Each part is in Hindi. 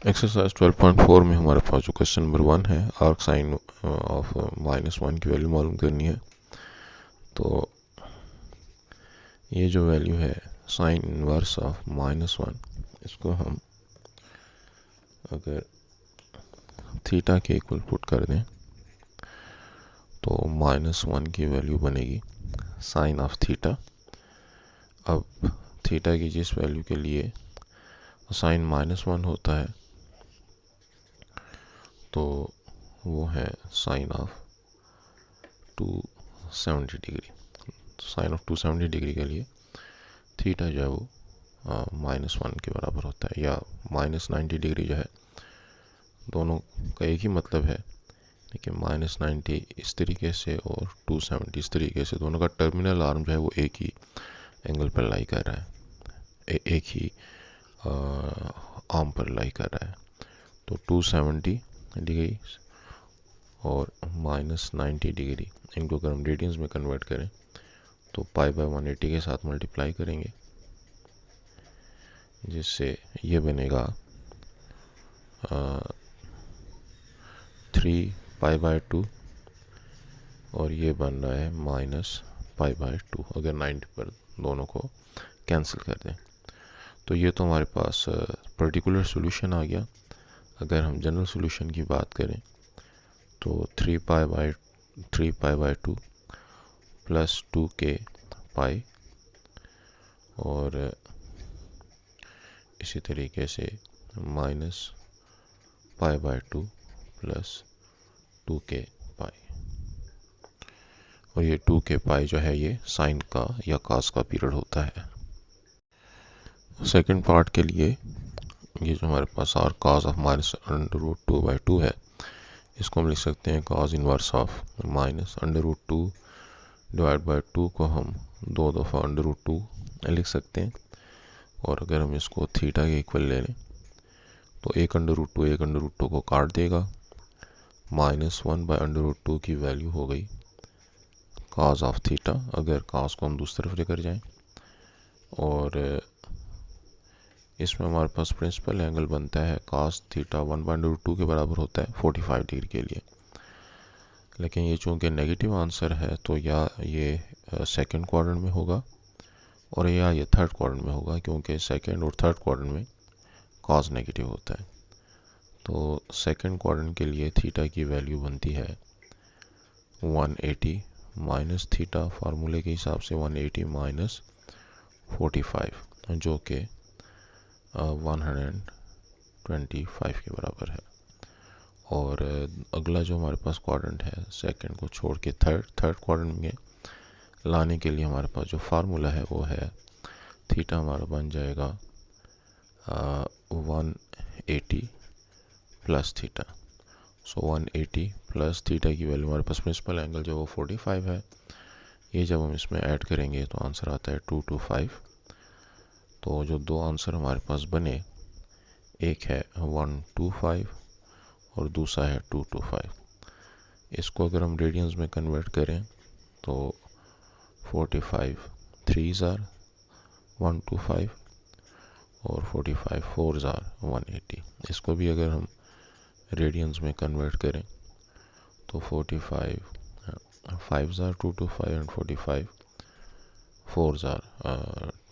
एक्सरसाइज 12.4 में हमारे पास जो क्वेश्चन नंबर 1 है, आर्क साइन ऑफ -1 की वैल्यू मालूम करनी है। तो ये जो वैल्यू है साइन इनवर्स ऑफ -1, इसको हम अगर थीटा के इक्वल पुट कर दें तो -1 की वैल्यू बनेगी साइन ऑफ थीटा। अब थीटा की जिस वैल्यू के लिए साइन -1 होता है तो वो है sine of 270 degree. Sine of 270 degree के लिए थीटा जो है वो -1 के बराबर होता है, या -90 डिग्री जो है, दोनों का एक ही मतलब है। देखिए -90 इस तरीके से और 270 इस तरीके से, दोनों का टर्मिनल आर्म जो है वो एक ही एंगल पर लाई कर रहा है, एक ही आर्म पर लाई कर रहा है। तो 270 डिग्री और -90 डिग्री, इनको अगर हम रेडियंस में कन्वर्ट करें तो π/180 के साथ मल्टीप्लाई करेंगे, जिससे ये बनेगा 3π/2 और ये बन रहा है -π/2 अगर 90 पर दोनों को कैंसिल कर दें। तो ये तो हमारे पास पर्टिकुलर सॉल्यूशन आ गया। अगर हम जनरल सॉल्यूशन की बात करें तो 3π/2 प्लस 2k पाई और इसी तरीके से -π/2 प्लस 2k पाई, और ये 2k पाई जो है ये साइन का या कॉस का पीरियड होता है। सेकंड पार्ट के लिए ये जो हमारे पास आर कॉस ऑफ -√2/2 है, इसको हम लिख सकते हैं cos inverse of -√2 divide by 2 को हम 2 दफ़ा √2 लिख सकते हैं। और अगर हम इसको थीटा के इक्वल ले लें तो एक √2 को काट देगा, -1/√2 की वैल्यू हो गई कॉस ऑफ थीटा, अगर कॉस को हम दूसरी तरफ लेकर जाएं। और इसमें हमारे पास प्रिंसिपल एंगल बनता है कॉस थीटा 1/√2 के बराबर होता है 45 डिग्री के लिए। लेकिन ये चूंकि नेगेटिव आंसर है तो या ये सेकंड क्वाड्रेंट में होगा और या ये थर्ड क्वाड्रेंट में होगा, क्योंकि सेकंड और थर्ड क्वाड्रेंट में कॉस नेगेटिव होता है। तो सेकंड क्वाड्रेंट के लिए थीटा की वैल्यू बनती है 180 माइनस थीटा, फार्मूले के हिसाब से 180 माइनस 45, जो कि 125 के बराबर है। और अगला जो हमारे पास क्वाड्रेंट है, सेकंड को छोड़ के थर्ड क्वाड्रेंट में लाने के लिए हमारे पास जो फार्मूला है वो है थीटा हमारा बन जाएगा 180 plus theta. So 180 plus theta की वैल्यू, हमारे पास प्रिंसिपल एंगल जो वो 45 है, ये जब हम इसमें ऐड करेंगे तो आंसर आता है 225। तो जो दो आंसर हमारे पास बने, एक है 125 और दूसरा है 225। इसको अगर हम रेडियंस में कन्वर्ट करें तो 45 3s आर 125 और 45 4s आर 180। इसको भी अगर हम रेडियंस में कन्वर्ट करें तो 45 5s are 225 and 45 4s are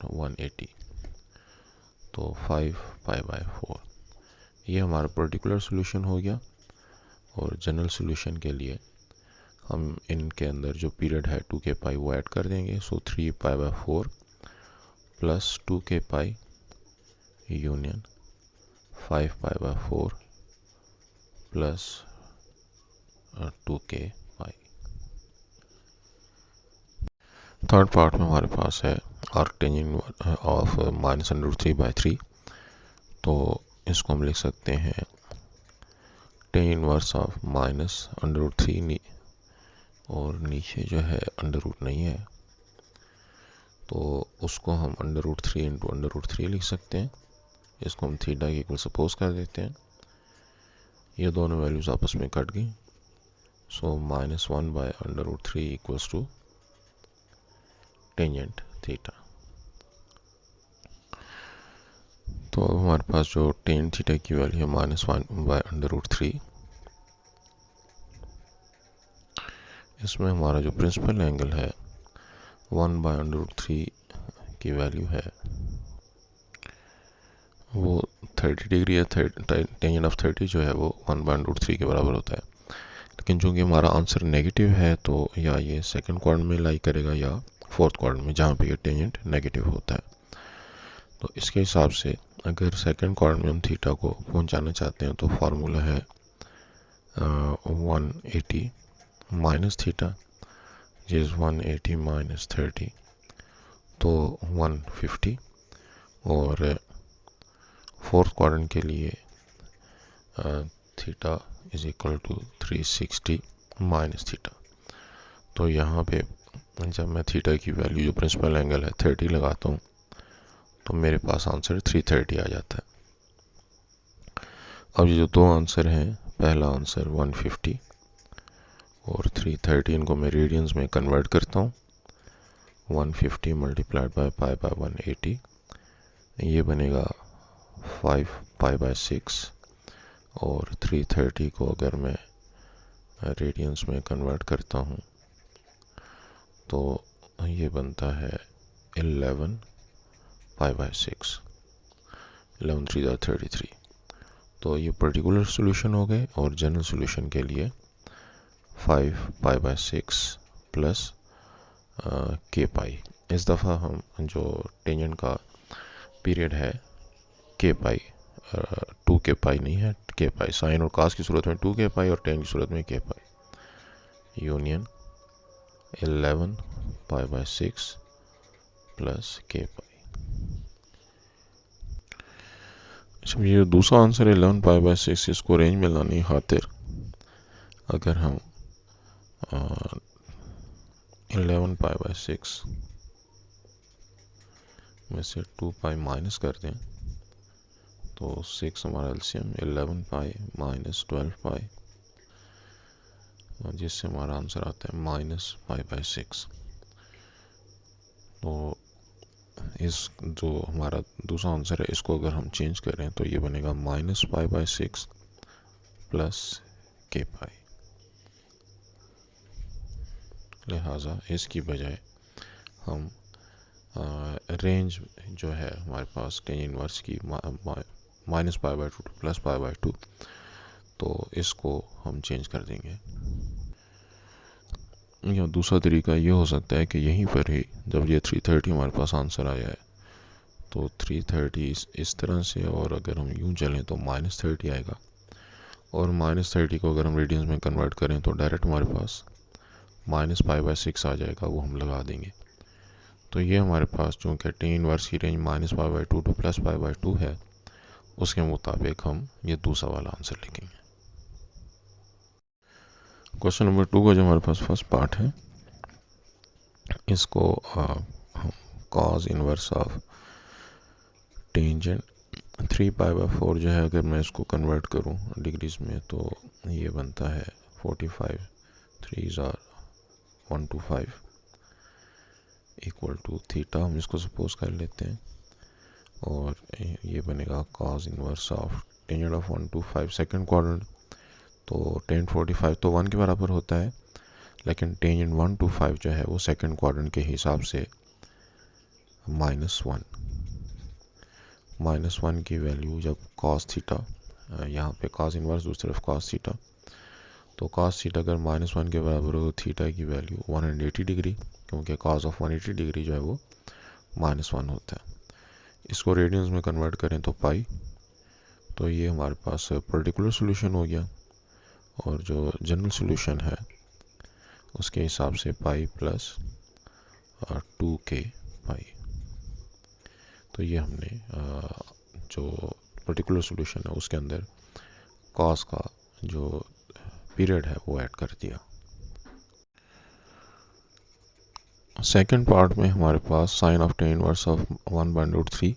180, तो 5π/4 ये हमारा पर्टिकुलर सॉल्यूशन हो गया। और जनरल सॉल्यूशन के लिए हम इनके अंदर जो पीरियड है 2k पाई वो ऐड कर देंगे। सो 3π/4 प्लस 2k पाई यूनियन 5π/4 प्लस 2k पाई। थर्ड पार्ट में हमारे पास है आर्क टेंजेंट ऑफ -√3/3। तो इसको हम लिख सकते हैं टेन इनवर्स ऑफ -√3, और नीचे जो है अंडर रूट नहीं है तो उसको हम √3 इंटू √3 लिख सकते हैं। इसको हम थीटा के इक्वल सपोज कर देते हैं। ये दोनों वैल्यूज आपस में कट गई, सो -1/√3 इक्वल्स टू टेंजेंट थीटा। तो अब हमारे पास जो टेन थीटा की वैल्यू है -1/√3, इसमें हमारा जो प्रिंसिपल एंगल है 1/√3 की वैल्यू है वो 30 डिग्री है। टेंजेंट ऑफ 30 जो है वो 1/√3 के बराबर होता है। लेकिन चूंकि हमारा आंसर नेगेटिव है तो या ये सेकंड क्वाड्रेंट में लाई करेगा या फोर्थ क्वाड्रेंट में, जहाँ पे ये टेंजेंट नेगेटिव होता है। तो इसके हिसाब से अगर सेकंड क्वाड्रेंट में हम थीटा को पहुंचाना चाहते हैं तो फार्मूला है 180 माइनस थीटा, इज 180 माइनस 30, तो 150। और फोर्थ क्वाड्रेंट के लिए theta is equal to 360 minus theta. तो यहाँ पे जब मैं थीटा की वैल्यू जो प्रिंसिपल एंगल है 30 लगाता हूँ तो मेरे पास आंसर 330 आ जाता है। अब ये जो दो आंसर हैं, पहला आंसर 150 और 330, इनको मैं रेडियंस में कन्वर्ट करता हूँ। 150 मल्टीप्लाइड बाय पाई बाय 180, ये बनेगा 5 पाई बाय 6। और 330 को अगर मैं रेडियंस में कन्वर्ट करता हूँ तो ये बनता है 11 पाई बाय 6। 11 3 33। तो ये पर्टिकुलर सोल्यूशन हो गए। और जनरल सोल्यूशन के लिए 5 पाई बाय 6 प्लस के पाई। इस दफ़ा हम जो टेंजेंट का पीरियड है के पाई, 2 के पाई नहीं है, के पाई। साइन और कास की सूरत में 2 के पाई और टेन की सूरत में के पाई, यूनियन 11 पाई बाय 6 प्लस के पाई। ये दूसरा आंसर है 11 पाई बाय 6, इसको रेंज में लाने की खातिर अगर हम 11 पाई बाय 6 में से 2 पाई माइनस कर दें तो 6 हमारा एलसीएम 11 पाई माइनस 12 पाई, जिससे हमारा आंसर आता है माइनस पाई बाय 6। तो इस जो हमारा दूसरा आंसर है इसको अगर हम चेंज करें तो ये बनेगा माइनस पाई बाय 6 प्लस के पाई। लिहाजा इसकी बजाय हम रेंज जो है हमारे पास टेन इनवर्स की minus pi by 2 two plus pi by 2, तो इसको हम चेंज कर देंगे। या दूसरा तरीका ये हो सकता है कि यहीं पर ही जब ये 330 हमारे पास आंसर आया है तो 330 इस तरह से, और अगर हम यूं चलें तो -30 आएगा। और -30 को अगर हम रेडियंस में कन्वर्ट करें तो डायरेक्ट हमारे पास माइनस पाई बाय 6 आ जाएगा, वो हम लगा देंगे। तो ये हमारे पास चूँकि टेन इनवर्स की range minus pi by 2 two plus pi by 2 है, उसके मुताबिक हम ये दूसरा वाला आंसर लिखेंगे। क्वेश्चन नंबर 2 का जो हमारे पास फर्स्ट पार्ट है, इसको हम cause inverse of tangent 3 pi by 4 जो है, अगर मैं इसको कन्वर्ट करूं डिग्रीज में तो ये बनता है 45, 3s are 125 equal to theta. हम इसको सपोज कर लेते हैं और ये बनेगा cause inverse of tangent of 125 second quadrant. तो tan 45 तो 1 के बराबर होता है, लेकिन टेंजेंट 125 जो है वो सेकंड क्वाड्रेंट के हिसाब से -1 की वैल्यू जब cos थीटा, यहाँ पे cos इनवर्स दूसरी तरफ cos थीटा, तो cos थीटा अगर -1 के बराबर हो तो थीटा की वैल्यू 180 डिग्री, क्योंकि cos ऑफ 180 डिग्री जो है वो -1 होता है। इसको रेडियंस में कन्वर्ट करें तो पाई, तो ये हमारे पास पर्टिकुलर सोल्यूशन हो गया। और जो जनरल सोल्यूशन है उसके हिसाब से पाई प्लस 2k पाई। तो ये हमने जो पर्टिकुलर सोल्यूशन है उसके अंदर कॉस का जो पीरियड है वो ऐड कर दिया। सेकंड पार्ट में हमारे पास sine of tan inverse of 1/√3।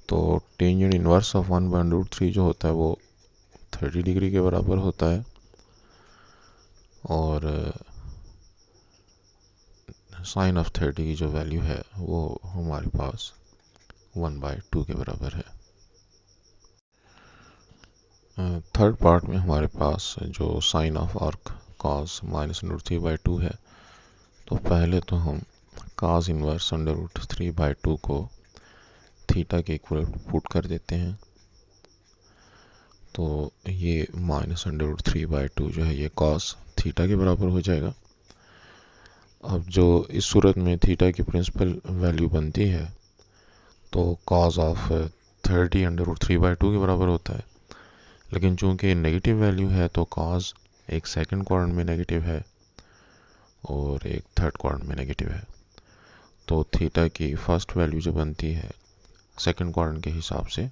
तो टेंजेंट इनवर्स ऑफ 1/√3 जो होता है वो 30 डिग्री के बराबर होता है। और साइन ऑफ 30 की जो वैल्यू है वो हमारे पास 1/2 के बराबर है। थर्ड पार्ट में हमारे पास जो साइन ऑफ आर्क कॉस -√3/2 है, तो पहले तो हम cos इनवर्स √3/2 को थीटा के इक्वल पुट कर देते हैं। तो ये -√3/2 जो है ये cos थीटा के बराबर हो जाएगा। अब जो इस सूरत में थीटा की प्रिंसिपल वैल्यू बनती है तो cos ऑफ 30 √3/2 के बराबर होता है, लेकिन चूंकि नेगेटिव वैल्यू है तो cos एक सेकंड क्वाड्रेंट में नेगेटिव है और एक थर्ड क्वाड्रेंट में नेगेटिव है। तो थीटा की फर्स्ट वैल्यू जो बनती है सेकंड क्वाड्रेंट के हिसाब से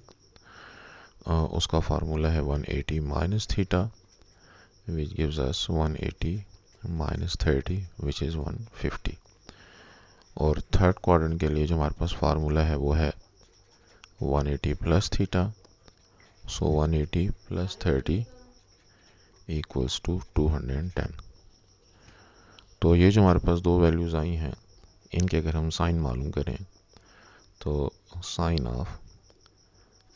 उसका फार्मूला है 180 minus theta which gives us 180 minus 30 which is 150। और थर्ड क्वाड्रेंट के लिए जो हमारे पास फार्मूला है वो है 180 plus theta, so 180 plus 30 equals to 210। तो ये जो हमारे पास दो वैल्यूज़ आई हैं इनके अगर हम साइन मालूम करें तो sine of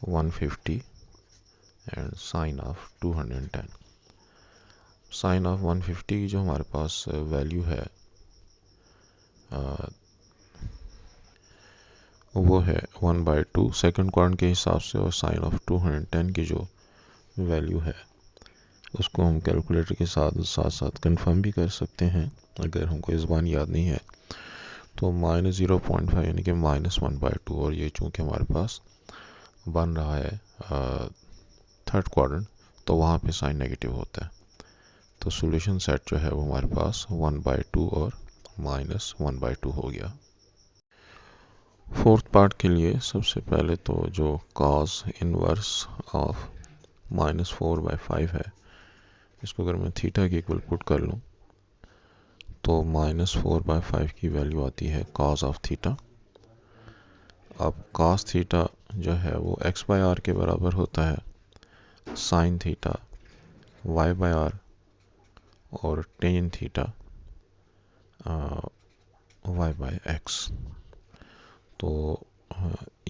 150 and sine of 210। Sine of 150 की जो हमारे पास वैल्यू है वो है 1/2 सेकंड क्वाड्रेंट के हिसाब से, और साइन ऑफ 210 की जो वैल्यू है उसको हम कैलकुलेटर के साथ साथ कंफर्म भी कर सकते हैं अगर हमको इस बार याद नहीं है। तो -0.5 यानी कि -1/2, और ये चूँकि हमारे पास बन रहा है थर्ड क्वाड्रेंट तो वहाँ पे साइन नेगेटिव होता है। तो सॉल्यूशन सेट जो है वो हमारे पास 1/2 और -1/2 हो गया। फोर्थ पार्ट के लिए सबसे पहले तो जो cos इनवर्स ऑफ -4/5 है इसको अगर मैं थीटा के इक्वल पुट कर लूँ तो -4/5 की वैल्यू आती है cos ऑफ थीटा। अब cos थीटा जो है वो x/r के बराबर होता है sin थीटा y/r और tan थीटा y/x। तो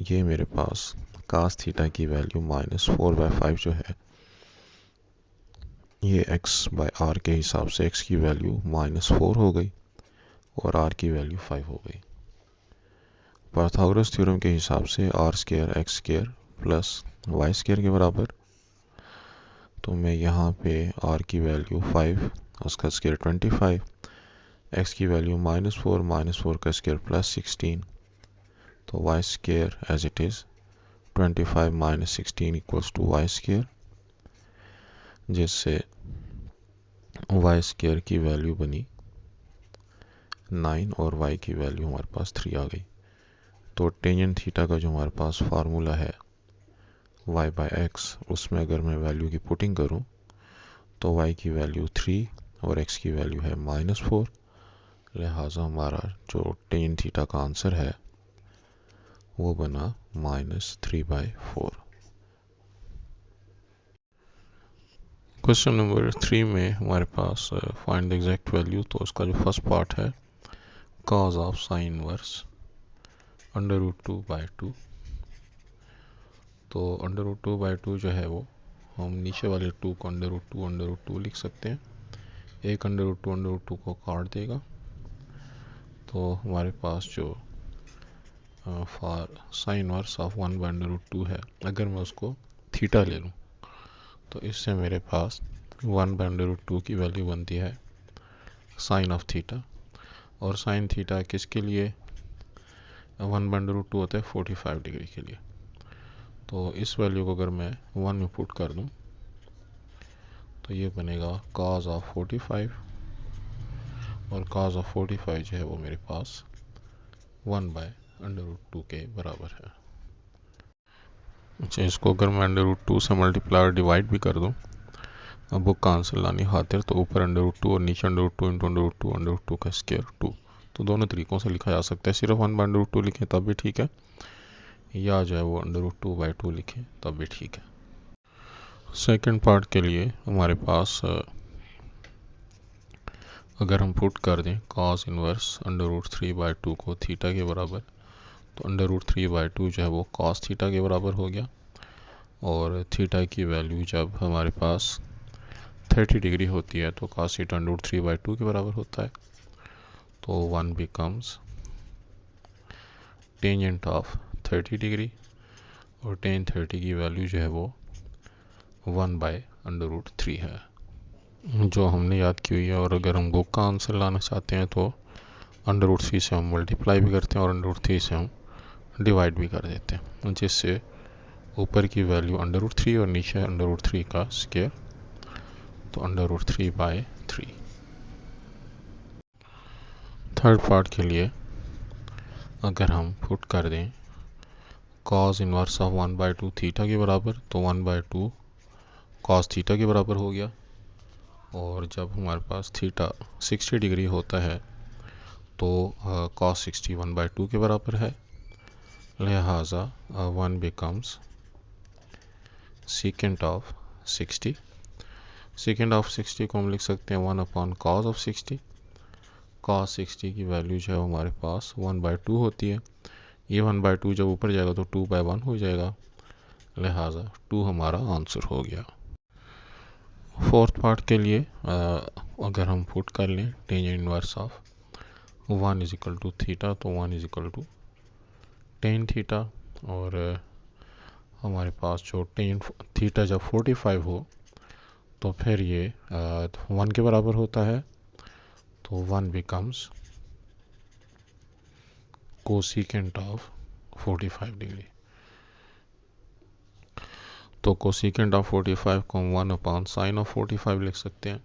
ये मेरे पास cos थीटा की वैल्यू -4/5 जो है ये x/r के हिसाब से x की वैल्यू -4 हो गई और r की वैल्यू 5 हो गई। पाइथागोरस थ्योरम के हिसाब से r² x² प्लस y² के बराबर। तो मैं यहाँ पे r की वैल्यू 5 उसका स्क्वायर 25, x की वैल्यू -4 का स्क्वायर प्लस 16, तो y² as it is 25 minus 16 equals to y², जिससे y² की वैल्यू बनी 9 और y की वैल्यू हमारे पास 3 आ गई। तो टेंजेंट थीटा का जो हमारे पास फार्मूला है y/x उसमें अगर मैं वैल्यू की पुटिंग करूं तो y की वैल्यू 3 और x की वैल्यू है -4, लिहाजा हमारा जो टेंजेंट थीटा का आंसर है वो बना -3/4। क्वेश्चन नंबर 3 में हमारे पास फाइंड द एग्जैक्ट वैल्यू, तो उसका जो फर्स्ट पार्ट है cos ऑफ साइन इनवर्स √2/2। तो √2/2 जो है वो हम नीचे वाले 2 को √2 लिख सकते हैं। एक √2 को काट देगा तो हमारे पास जो फॉर साइन इनवर्स ऑफ 1/√2 है, अगर मैं उसको थीटा ले लूँ तो इससे मेरे पास 1/√2 की वैल्यू बनती है साइन ऑफ थीटा। और साइन थीटा किसके लिए 1/√2 होता है 45 डिग्री के लिए। तो इस वैल्यू को अगर मैं 1 में पुट कर दूं तो ये बनेगा cos ऑफ 45, और cos ऑफ 45 जो है वो मेरे पास 1/√2 के बराबर है। अच्छा, इसको अगर मैं √2 से मल्टीप्लाई और डिवाइड भी कर दूं, अब वो कैंसिल लानी खातिर, तो ऊपर √2 और नीचे √2 इंटू √2 का स्क्वायर 2। तो दोनों तरीक़ों से लिखा जा सकता है। सिर्फ 1/√2 लिखें तब भी ठीक है, या जो है वो √2/2 लिखें तब भी ठीक है। सेकंड पार्ट के लिए हमारे पास अगर हम पुट कर दें cos इनवर्स √3/2 को थीटा के बराबर, तो अंडर रूट 3/2 जो है वो कॉस थीटा के बराबर हो गया। और थीटा की वैल्यू जब हमारे पास 30 डिग्री होती है तो कॉस थीटा अंडर रूट 3/2 के बराबर होता है। तो 1 बिकम्स टेंजेंट ऑफ 30 डिग्री, और टेन 30 की वैल्यू जो है वो 1/√3 है, जो हमने याद की हुई है। और अगर हम बुक का आंसर लाना चाहते हैं तो अंडर रूट 3 से हम मल्टीप्लाई भी करते हैं और अंडर रूट 3 से हम डिवाइड भी कर देते हैं, जिससे ऊपर की वैल्यू अंडर रूट 3 और नीचे अंडर रूट 3 का स्क्वायर, तो अंडर रूट 3/3। थर्ड पार्ट के लिए अगर हम पुट कर दें कॉस इनवर्स ऑफ 1/2 थीटा के बराबर, तो 1/2 कॉस थीटा के बराबर हो गया। और जब हमारे पास थीटा 60 डिग्री होता है तो कॉस 60 1/2 के बराबर है, लिहाजा 1 becomes second of 60। Second of 60 को हम लिख सकते हैं 1/cos ऑफ 60। cos 60 की वैल्यू जो है हमारे पास 1/2 होती है। ये 1/2 जब ऊपर जाएगा तो 2/1 हो जाएगा, लिहाजा 2 हमारा आंसर हो गया। फोर्थ पार्ट के लिए अगर हम पुट कर लें tangent inverse of 1 is equal to theta, तो 1 is equal to tan theta. और हमारे पास जो टेन थीटा जब 45 हो तो फिर ये 1 के बराबर होता है, तो 1 बिकम्स कोसिकेंट ऑफ 45 डिग्री। तो कोसिकेंट ऑफ 45 को हम 1/sin ऑफ 45 लिख सकते हैं।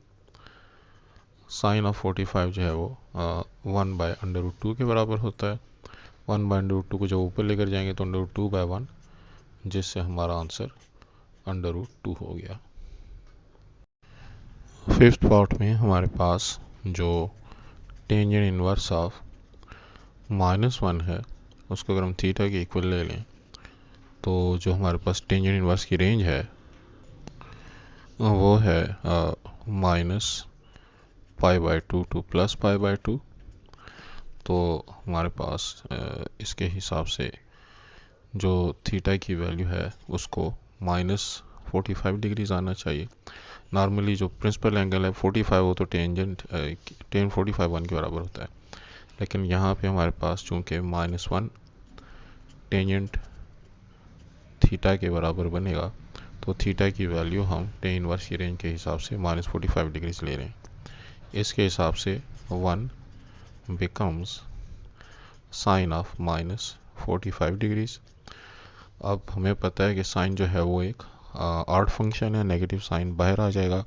साइन ऑफ 45 जो है वो 1/√2 के बराबर होता है। 1/√2 को जब ऊपर लेकर जाएंगे तो अंडर रूट 2/1, जिससे हमारा आंसर अंडर रूट 2 हो गया। फिफ्थ पार्ट में हमारे पास जो टेंजेंट इनवर्स ऑफ -1 है उसको अगर हम थीटा के इक्वल ले लें तो जो हमारे पास टेंजेंट इनवर्स की रेंज है वो है -π/2 टू +π/2। तो हमारे पास इसके हिसाब से जो थीटा की वैल्यू है उसको -45 डिग्रीज आना चाहिए। नॉर्मली जो प्रिंसिपल एंगल है 45 हो तो टेंजेंट टेन 45 1 के बराबर होता है, लेकिन यहाँ पे हमारे पास चूँकि -1 टेंजेंट थीटा के बराबर बनेगा तो थीटा की वैल्यू हम टेन इनवर्स की रेंज के हिसाब से -45 डिग्रीज ले रहे हैं। इसके हिसाब से 1 बिकम्स साइन ऑफ -45 डिग्रीज। अब हमें पता है कि साइन जो है वो एक ऑड फंक्शन है, नेगेटिव साइन बाहर आ जाएगा,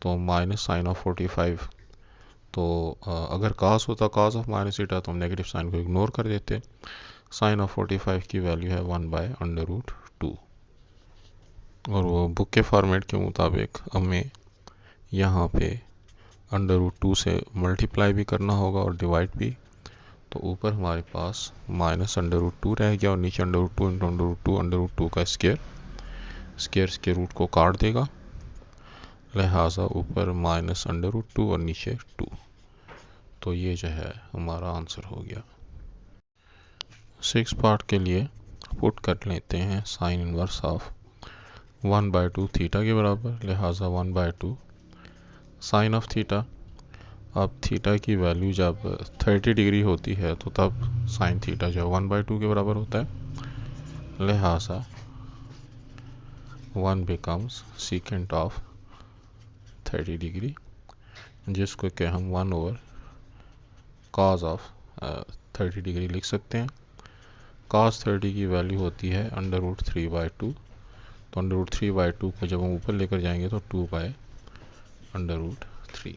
तो -sin of 45। तो अगर cos होता cos ऑफ -थीटा तो हम नेगेटिव साइन को इग्नोर कर देते। sin of 45 की वैल्यू है 1/√2। और वो बुक के फॉर्मेट के मुताबिक हमें यहाँ पे अंडर रूट 2 से मल्टीप्लाई भी करना होगा और डिवाइड भी। तो ऊपर हमारे पास -√2 रह गया और नीचे under root 2 into under root 2 का स्क्वायर के रूट को काट देगा, लिहाजा ऊपर -√2 और नीचे 2। तो ये जो है हमारा आंसर हो गया। 6 पार्ट के लिए पुट कर लेते हैं साइन इनवर्स ऑफ 1/2 थीटा के बराबर, लिहाजा 1/2 साइन ऑफ थीटा। अब थीटा की वैल्यू जब 30 डिग्री होती है तो तब साइन थीटा जो 1/2 के बराबर होता है, लिहाजा 1 बिकम्स सीकेंट ऑफ 30 डिग्री, जिसको कि हम 1/cos ऑफ 30 डिग्री लिख सकते हैं। cos 30 की वैल्यू होती है अंडर रूट 3/2, तो अंडर रूट 3/2 को जब हम ऊपर लेकर जाएंगे तो 2/√3।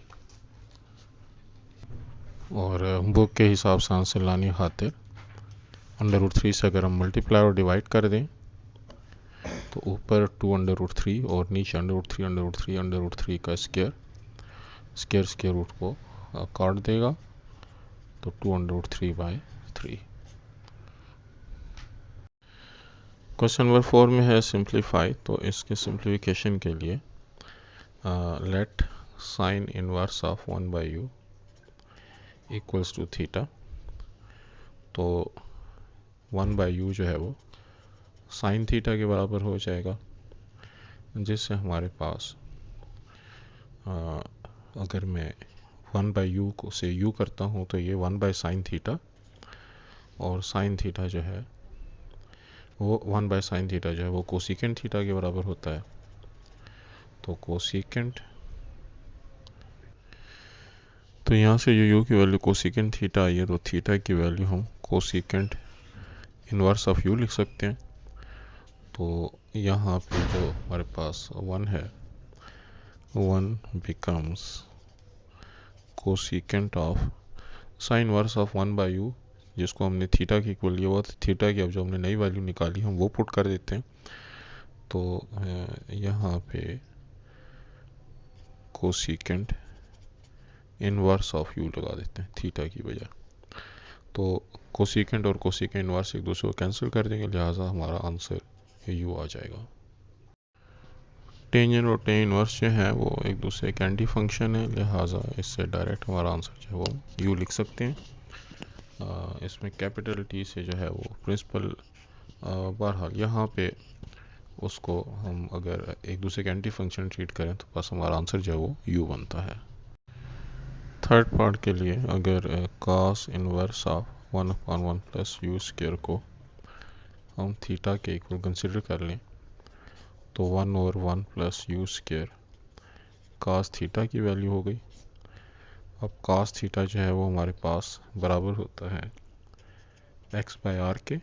और बुक के हिसाब से आंसर लाने खातिर अंडर रूट 3 से अगर हम मल्टीप्लाई और डिवाइड कर दें तो ऊपर 2/√3 और नीचे अंडर रूट 3 का स्क्वायर के रूट को काट देगा, तो 2√3/3। क्वेश्चन नंबर 4 में है सिंप्लीफाई। तो इसके सिंप्लीफिकेशन के लिए let sine inverse of 1/u equals to theta. तो 1/u जो है वो साइन थीटा के बराबर हो जाएगा, जिससे हमारे पास अगर मैं 1/u को से u करता हूँ तो ये 1/sin थीटा, और साइन थीटा जो है वो 1/sin थीटा जो है वो कोसिकेंट थीटा के बराबर होता है। तो कोसिकेंट, तो यहाँ से जो u की वैल्यू कोसिकेंट थीटा आई है, तो थीटा की वैल्यू हम कोसिकेंट इनवर्स ऑफ u लिख सकते हैं। तो यहाँ पे जो हमारे पास 1 है, 1 becomes cosecant of sine inverse of 1/u, जिसको हमने थीटा की इक्वल लिया हुआ था। थीटा की अब जो हमने नई वैल्यू निकाली हम वो पुट कर देते हैं। तो यहाँ पे कोसिकेंट इनवर्स ऑफ u लगा देते हैं थीटा की बजाय। तो कोसिकेंट और कोसिकेंट इनवर्स एक दूसरे को कैंसिल कर देंगे, लिहाजा हमारा आंसर u आ जाएगा। टेंजेंट और टेन इनवर्स जो है वो एक दूसरे के एंटी फंक्शन है, लिहाजा इससे डायरेक्ट हमारा आंसर जो है वो u लिख सकते हैं। इसमें कैपिटल टी से जो है वो प्रिंसिपल, बहरहाल यहाँ पे उसको हम अगर एक दूसरे के एंटी फंक्शन ट्रीट करें तो बस हमारा आंसर जो है वो u बनता है। थर्ड पार्ट के लिए अगर cos inverse of 1/1 plus u square को हम थीटा के इक्वल कंसिडर कर लें तो 1/1 plus u square cos theta की वैल्यू हो गई। अब cos थीटा जो है वो हमारे पास बराबर होता है x/r के,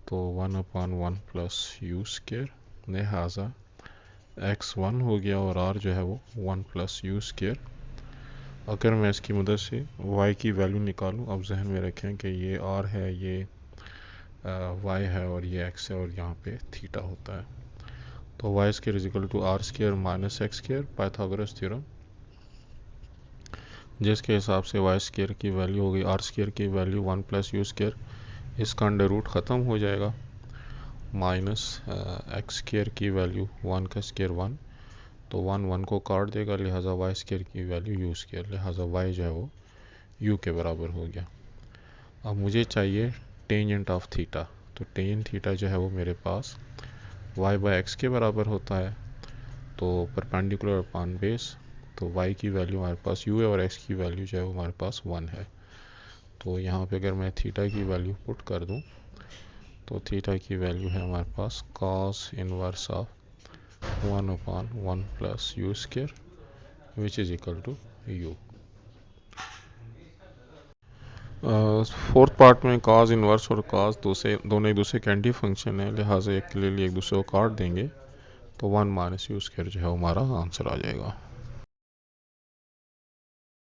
तो 1/1 प्लस u स्क्वायर, लिहाजा x1 हो गया और r जो है वो 1 प्लस u स्क्वायर। अगर मैं इसकी मदद से y की वैल्यू निकालूं, अब जहन में रखें कि ये r है, ये y है और ये x है और यहाँ पे थीटा होता है। तो y square is equal to r square minus x square, Pythagoras theorem, जिसके हिसाब से y स्क्वायर की वैल्यू हो गई r स्क्वायर की वैल्यू 1 प्लस u स्क्वायर। इसका अंडर रूट ख़त्म हो जाएगा, माइनस x स्क्वायर की वैल्यू 1 का स्क्वायर 1, तो 1 को काट देगा, लिहाजा y स्क्वायर की वैल्यू u स्क्वायर, लिहाजा y जो है वो u के बराबर हो गया। अब मुझे चाहिए टेंजेंट ऑफ थीटा, तो टेंजेंट थीटा जो है वो मेरे पास y/x के बराबर होता है, तो परपेंडिकुलर अपॉन बेस, तो y की वैल्यू हमारे पास u है और x की वैल्यू जो है वो हमारे पास 1 है। तो यहाँ पे अगर मैं थीटा की वैल्यू पुट कर दूँ तो थीटा की वैल्यू है हमारे पास cos inverse of 1/1 plus u square which is equal to u। Fourth part में cos इनवर्स और cos दोनों एक दूसरे के एंटी फंक्शन है, लिहाजा एक के लिए एक दूसरे को काट देंगे, तो 1 माइनस u स्क्वायर जो है हमारा आंसर आ जाएगा।